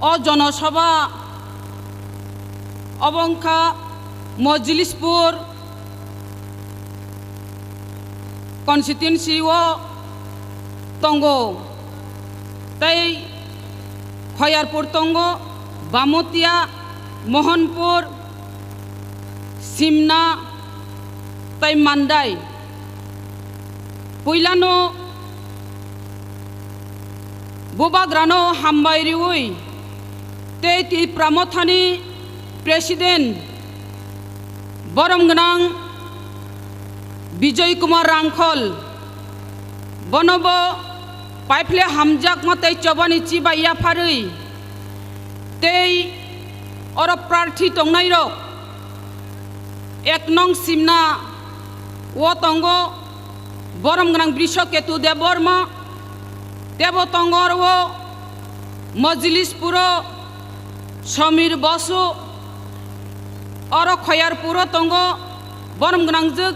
o জনসভা অবংখা Majlishpur constituency ও তঙ্গো তাই খয়ারপুর তঙ্গো বামতিয়া মোহনপুর সিমনা তাই মান্দাই পইলানো বুবাগ্রানো হামবাইরিউই তে ত্রিপুরামথানি প্রেসিডেন্ট বরমগনাং বিজয় কুমার রাংখল বনব পাইফলে হামজাক মাতাই চবানি চিবাইয়া ফারই তেই অর প্রার্থী তংনাই রক এক নং সিমনা ও তঙ্গ বরমগনাং বৃষকেতু দেববর্মা দেব তঙ্গর ও মজলিসপুর সমীর বসু অর খয়ারপুর তঙ্গ বরমগনাং জগ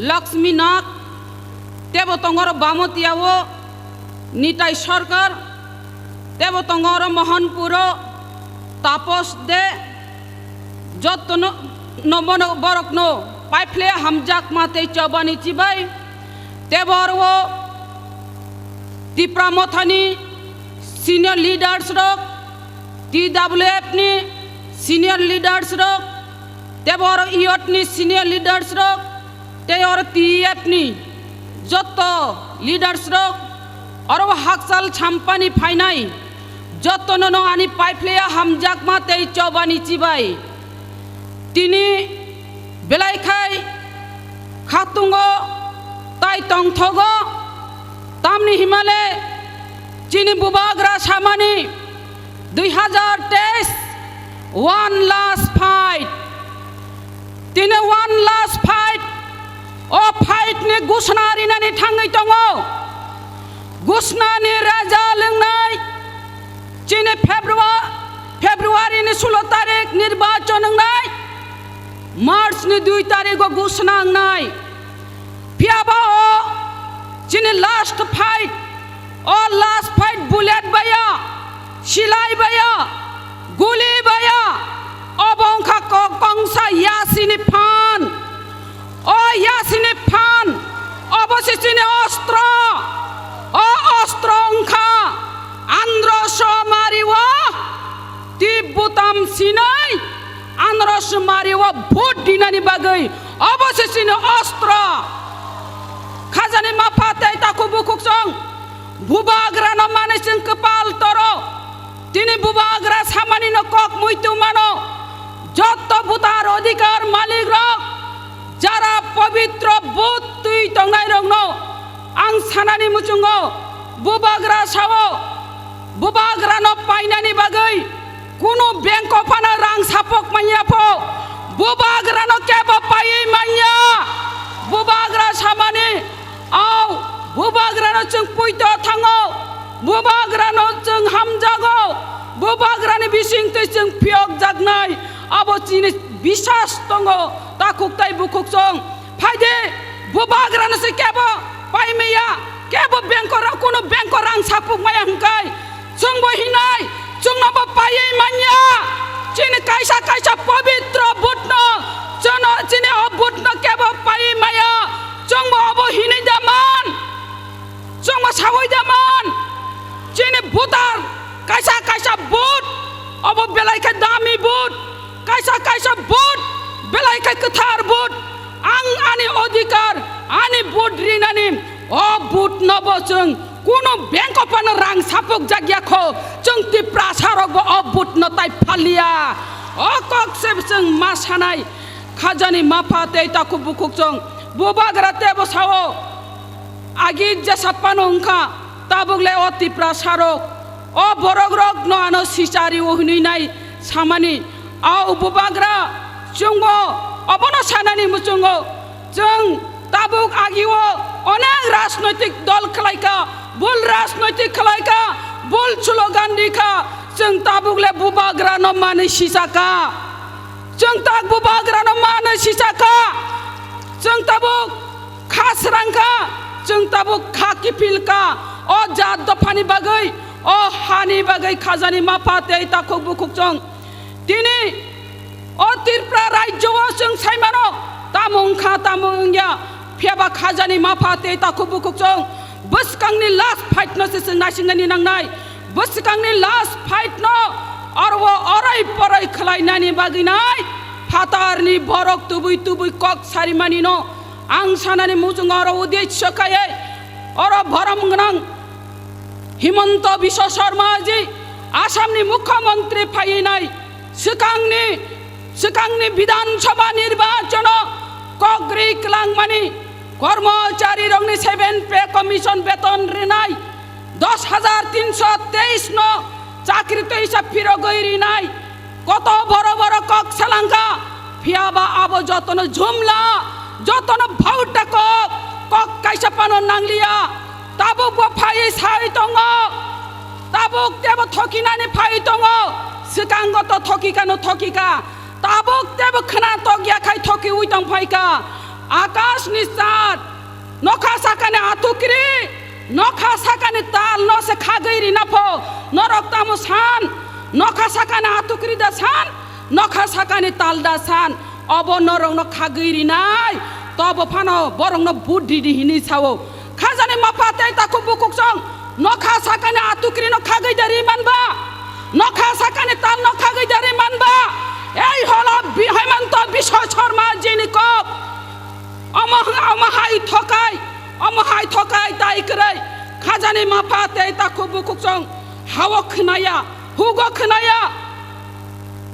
লক্ষ্মী নাথ দেব তঙ্গর বামতিয়া ও নিতাই সরকার দেব তঙ্গর মোহনপুর তাপস দে যত্ন নবন বরকন পাইফলে হামজাক মাতে চবানি চিবাই দেবর ও ত্রিপুরামথানি সিনিয়র লিডার্स रक TWF नि सिनियर लिडर्स रक देवर इयट नि सिनियर लिडर्स रक तेवर TF नि जत लिडर्स रक और हाकसाल छाम्पानी फाइनाई जत ननो आनी पाइफलेया हामजाक माते चौबानी चिबाई तिनी बेलाइखाई खातुंगो ताई तंगथगो तामनी हिमाले चीनी बुबाग्रा सामानी 2023 one last fight तिने one last fight ओ फाइट ने घोषणारि नानि थांगै दङो घोषणानि राजा लोंनाय चीनी फेब्रुवारि नि 16 तारिख निर्वाचन नाय मार्च नि 2 तारिख घोषणा नाय फियाबा ओ चीनी लास्ट फाइट बुलेट बाया सिलाई बाया गुली बाया अबंखा कंसा यासिनी फान ओ यासिनी फान अबसिसिनी अस्त्र अंखा आंध्रस मारिवा तिब्बताम सिनाय आंध्रस मारिवा भोट दिनानि बागै अबसिसिनी अस्त्र खाजानि माफाते ताकु बुकुकजों बुबाग्रा न माने जों कपाल तरो तिनी बुबाग्रा सामानि न कक मुइतु मानो जत भूतार अधिकार मालिक रक जारा पवित्र बुत तुई तंगाय रंगनो आं सानानि मुचुंगो बुबाग्रा सावो बुबाग्रा न पाइनानि बागै कुनु बैंक अफाना रां सापक माइयाफो बुबाग्रा न केबो पायै माइया बुबाग्रा सामानि आव बुबाग्रानो जों पुइतो थाङो बुबाग्रानो जों हामजागो बुबाग्रानि बिसिंथै जों फियक जागनाय आबो चिनि बिसास दङ ताकुकताय बुकुकजों फायदे बुबाग्रानो से केबो पाइमेया केबो बेंकर कोनो बेंकर रां सापुक माया हंकाय जों बहिनाय जोंनाबो पायै मान्या चिनि कायसा पवित्र बुटनो जन चिनि अबुटनो केबो पायै माया जोंबो अबो हिनै दामान जोंबो सावै दामान चिनि बुतार कायसा बुट अबो बेलायखा दामी बुट कायसा बुट बेलायखा कथार बुट आं आनि अधिकार आनि बुट रिनानि अ बुट नबो जों कोनो बैंक अफानो रां सापुक जागियाखौ जों तिप्रा सारगबो अ बुट नताय फालिया अ ककसेब जों मासानाय खाजानि माफाते ताकु बुकुकजों बुबाग्रा तेबो सावो आगि जेसापानो ओंखा ताबुगले अ तिप्रा सारक अ बरगरक न आनो सिसारि ओहनैनाय सामानि आव बुबाग्रा जोंबो अबनो सानानि मुचुंगो जों ताबुक आगिओ अनेक राजनैतिक दल खलायका बुल राजनैतिक खलायका बुल स्लोगान दिखा जों ताबुगले बुबाग्रा न माने सिसाका जों ताक बुबाग्रा न माने सिसाका जों ताबुक खासरांका जों ताबुक खाकिफिलका अ जात दफानि बागै o hani bagai khajani mafate takuk bukuk jong tini o Tripura rajyo jong saimano tamung kha tamung ya phiaba khajani mafate takuk bukuk jong buskangni last fight no seseng nasingani nangnai buskangni last fight no arwo orai porai khlainani baginai fatarni borok tubui kok sarimani no ang sanani mujung aro udesh kaye aro bharam gnang Himanta Biswa Sharma ji Asamni Mukhyamantri phainai sikangni Bidhan Sabha nirbachano kogri klangmani কর্মচারী রংনি 7 pay commission বেতন Rinnai 10,323 no চাকরি তো হিসাব ফিরো গইরি নাই কত বড় বড় cock Asalanka ফিয়াবা আবো যতন ঝুমলা যতন ভাউটা কক কাইসা পানো নাংলিয়া তাবুক বো ফাই সাই দङ তাবুক তেবো থকিনানি ফাই দङ সিকাঙ্গত থকিকানো থকিকা তাবুক তেবো খনা তগিয়া খাই থকি উইতং ফাইকা আকাশ নিসাত নখা সাকানে আতুকরি নখা সাকানে তাল নসে খাগৈরি নাফো নরক্তামু সান নখা সাকানে আতুকরি দা সান নখা সাকানে তাল দা সান অব নরং খাগৈরি নাই তব ফানো বরং বুদ্ধি দিহিনি সাও খাজানি মাফাতে তাকু বুকুক সং নখা সাকানে আতুকরি নখাগৈ দারি মানবা নখা সাকানে তাল নখাগৈ দারি মানবা এই হলো হেমন্ত বিশ্ব শর্মা জিনি কক অমহাই থকাই তাই করে খাজানি মাফাতে তাকু বুকুক সং হাওয়া খনায়া হুগো খনায়া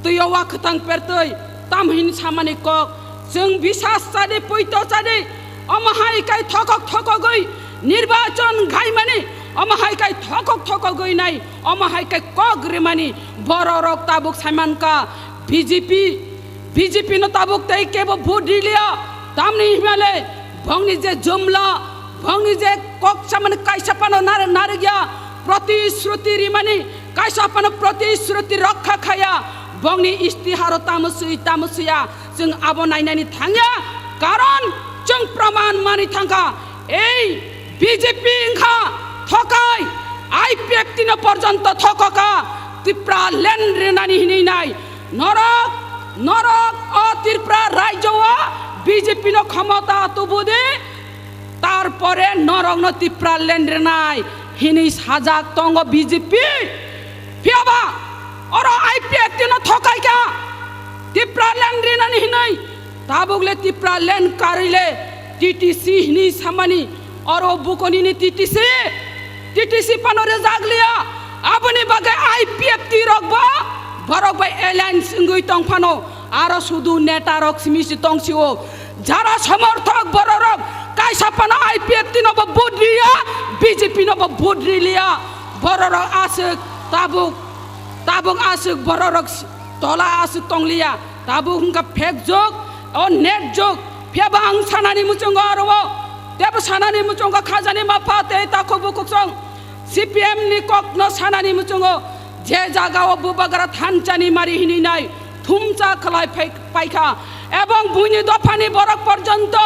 তুইওয়া খতাং পেরতৈ তামহিন সামানি কক जों বিশ্বাস চাদি পৈত চাদি অমহাইকাই থকক গই নির্বাচন ঘাইমানি অমহাইকাই থকক গই নাই অমহাইকাই কক রেমানি বড় রক তাবুক সাইমানকা বিজেপি ন তাবুক তাই কেব ভোট দিলিয়া তামনি হিমালে ভংনি যে জুমলা ভংনি যে কক সামান কাইসাপানো নারগিয়া প্রতিশ্রুতি রিমানি কাইসাপানো প্রতিশ্রুতি রক্ষা খায়া বংনি ইস্তিহার তামসুয়া जों आबो नायनानै थाङा कारण जों प्रमाण मानि थांगा এই বিজেপি ইংখা থকাই আইপিএফ তিন পর্যন্ত থকা ত্রিপুরা লেন রেনানি হিনি নাই নরক ও ত্রিপুরা রাজ্যওয়া বিজেপি ন ক্ষমতা তুবুদে তারপরে নরক ন ত্রিপুরা লেন রেনাই হিনি সাজাক তঙ্গ বিজেপি ফিয়াবা और आईपीएफ তিন থকাইকা Tripura land rinani hinai tabugle Tripura land karile TTC hini samani oro bukoni ni TTC panore jaglia aboni bagai IPF ti rokba borok bai alliance ngui tong phano aro sudu neta rok simisi tong siwo jara সমর্থক borok kaisa pano IPF ti no bodria BJP no bodrilia borok asuk tabuk asuk borok tola asuk tonglia tabu hingga fake joke o net joke phiaba ang sanani muchonga arwo tebo sanani muchonga khajani mafate takho bukuk song CPM ni kok no sanani muchongo je jaga o bubagara thanchani mari hini nai thumcha khlai paikha ebong buini dofani borok porjonto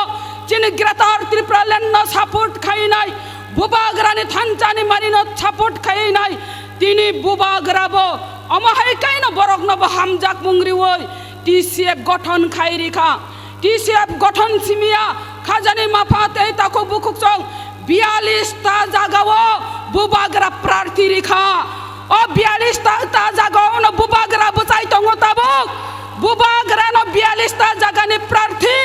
chini greater Tripura land no support khai nai bubagara ni thanchani mari no support khai nai tini bubagara bo অমহাই কাইনো বরক নব হামজাক মুংরি ওই TCF গঠন খাইরিখা TCF গঠন সিমিয়া খাজানি মাফাতে তাকো বুকুক song 42 টা জাগাও বুবাগরা প্রার্থী রেখা ও 42 টা জাগাও ন বুবাগরা বচাই তং তাবুক বুবাগরা ন 42 টা জাগানি প্রার্থী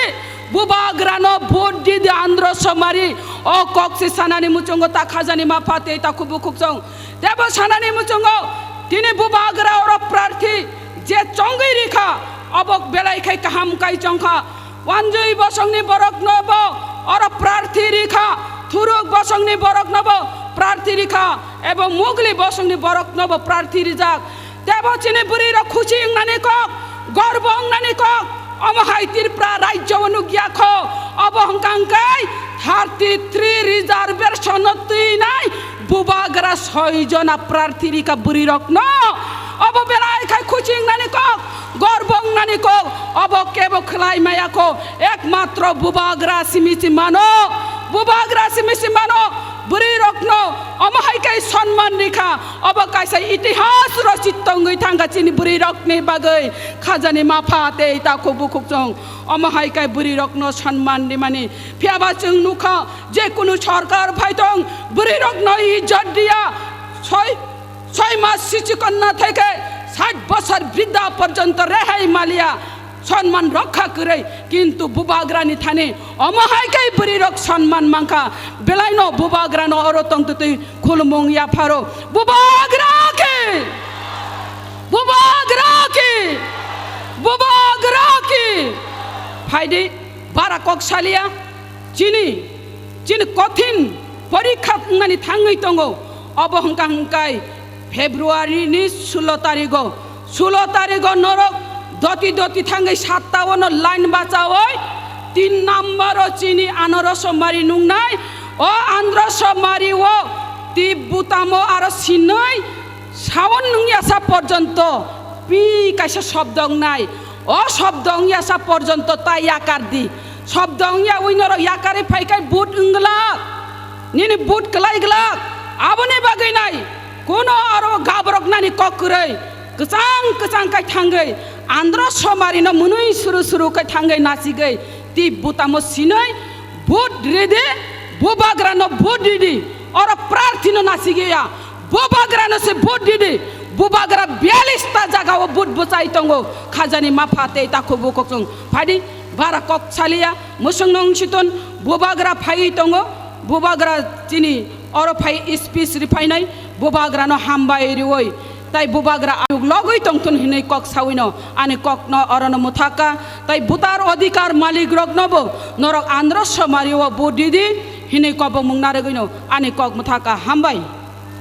বুবাগরা ন ভোট দি আন্ধ্র সমারি ও কক্সি সানানি মুচঙ্গ তা খাজানি মাফাতে তাকো বুকুক সং দেব সানানি মুচঙ্গ তিনি বুবাগরা ওর প্রার্থী যে চঙ্গই রেখা অবক বেলাই খাই কাহাম কাই চংখা ওয়ানজই বসংনি বরক নব ওর প্রার্থী রেখা থুরুক বসংনি বরক নব প্রার্থী রেখা এবং মুগলি বসংনি বরক নব প্রার্থী রিজাক দেব চিনি বুড়ি র খুশি ইংনানি কক গর্ব ইংনানি কক অমহাই ত্রিপুরা রাজ্য অনুজ্ঞা খ অবহংকাঙ্কাই 33 রিজার্ভেশন তুই নাই বুবাগরা 6 জনা প্রার্থী রিকা বুড়ি রকন অব বেলাই খাই খুচিং নানি কক গর্বং নানি কক অব কেব খলাই মায়া কো একমাত্র বুবাগরা সিমিসি মানো buri rokno amahai kai সম্মান রেখা অবকাশে ইতিহাস রচিত তঙ্গই থাঙ্গা চিনি buri rokni bagai khajani mafate ta ko bukuk jong amahai kai buri rokno সম্মান dimani phiaba chung nukha je kono সরকার ফাইতং buri rokno ইজ্জত দিয়া 6 মাস শিশু কন্যা থেকে 60 বছর বৃদ্ধা পর্যন্ত রেহাই মালিয়া সম্মান রক্ষা করে কিন্তু বুবাগ্রানি থানে অমহাইকাই বুড়িরক সম্মান মাংখা বেলাইনো বুবাগ্রানো অরতং তুই খুলমং ইয়াফারো বুবাগ্রাকে বুবাগ্রাকে বুবাগ্রাকে ফাইদে বারাকক সালিয়া চিনি কঠিন পরীক্ষা নানি থাঙ্গই তঙ্গো অবহংকাই ফেব্রুয়ারি ni 16 তারিখ নরক দতি থাঙ্গै 57 লাইন বাঁচাওই 3 নম্বর চিনি আনারস মারি নুংনাই ও আন্দ্রস মারি ও তিব্বুতামো আর সিনই সাওন নুংয়াসা পর্যন্ত পি কাইসা শব্দং নাই ও শব্দং ইয়াসা পর্যন্ত তাই আকার দি শব্দং ইয়া উইনর ইয়াকারে ফাইকাই বুট ইংলাক নিনি বুট কলাইগলাক আবনে বাগৈ নাই কোনো আরো গাবরক নানি ককरै kecang kai thangai andro somarino munui suru kai thangai nasigai ti butamo sinai bud rede bobagrano bud didi ora prarthino nasigeya bobagrano se bud didi bobagra 42 ta jaga o bud bocai tongo khajani mafate ta khobo kokong phadi bara kok chalia musong nong siton bobagra phai tongo bobagra chini ora phai speech refinai bobagrano hambai rioi তাই বুবাগ্রা আয়ুগ লগই তংথন হিনে cock সাউইনো আনে cock ন অরণ মুথাকা তাই বুতার অধিকার মালিক rock নব নরক Andrés Mario বুদিদি হিনে কব মুংনারে গইনো আনে cock মুথাকা হামবাই